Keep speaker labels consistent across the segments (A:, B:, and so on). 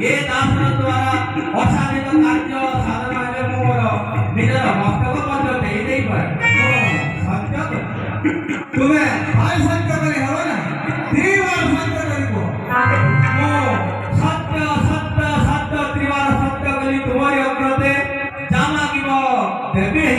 A: એ દાસનો દ્વારા અસાધિત કાર્ય સાધન એટલે મોર નિજર મસ્તક મત દેઈ દેઈ પર સત્ય તમે ભાઈ સત્ય કરી હવે ને ત્રિવાર સત્ય કરીબો સત્ય સત્ય સત્ય ત્રિવાર સત્ય કરી તમારી અગ્રતે જામા કીબો દેબે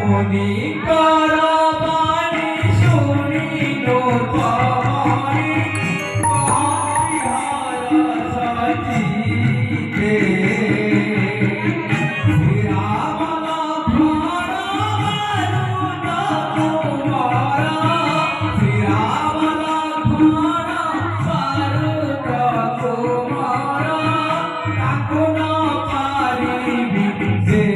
A: મોની કરવાની સુની નો પાણી પાણી સજી દે શ્રીરામના ભાણા કુમારા શ્રીરામના ભાણા કુમારા કાકુના પારી વિજય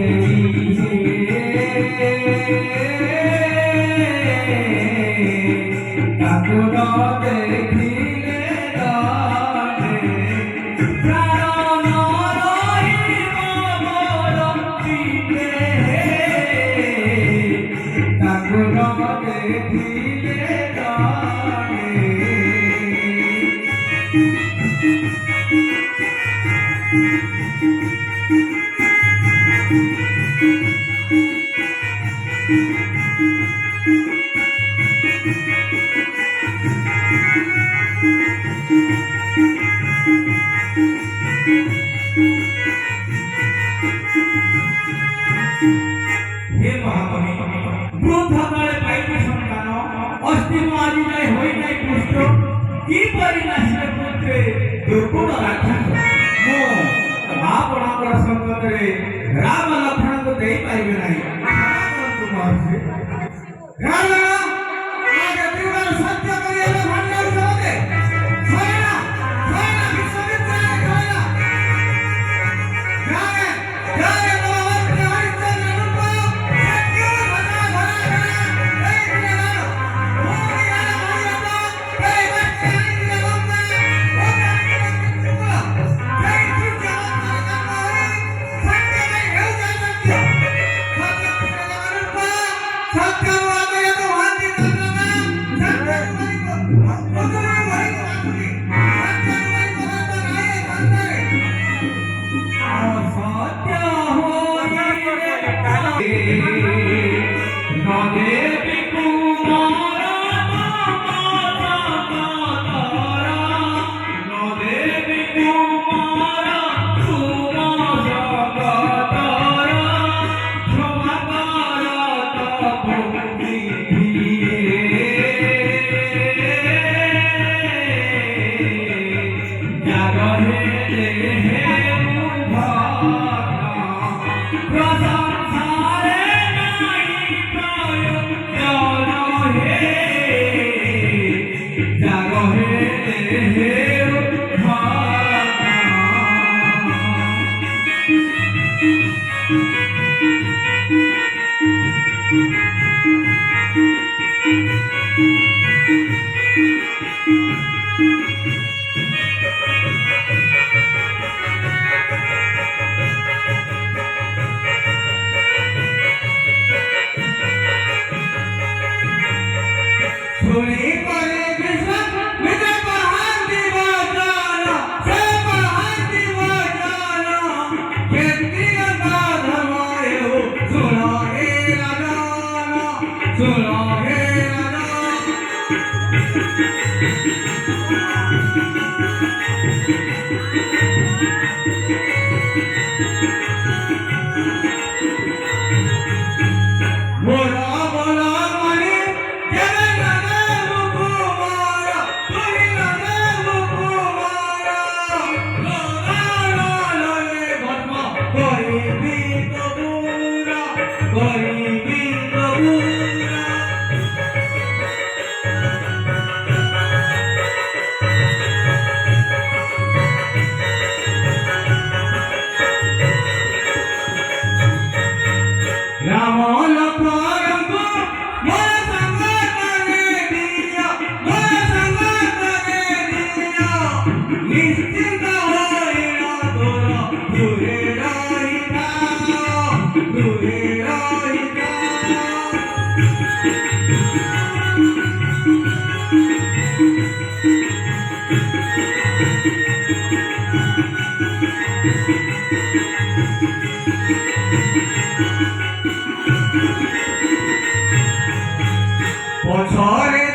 A: हे महामुनि वृद्धकाले पाइते सन्तान अस्तित्व आदि नै होइ नै पुष्ट की परिणाशिले पुत्रे दुर्गुण राक्षस मो आपणकर संगतरे राम लक्ष्मण को देई पाइबे नै परंतु महर्षि राम आगे त्रिवार सत्य करिले भंडार सदे सोयना सोयना विश्वविद्यालय सोयना गाने गाने सत्य ধুলি করে কৃষ্ণ মিতে পাহাড় দিব জানা সে পাহাড় দিব জানা ক্ষেত্রী গঙ্গা ধর্মায় সুনো হে রাজা সুনো হে রাজা बोला बोला मणि जय लगे मुकुमारा तुही लगे मुकुमारा लोला लोला ले भस्मा कोई भी कबूरा राम लक्ष्मण को मोर संग करे दिया मोर संग करे दिया निश्चिंत होइना तोरा दूरे रहिता পছরে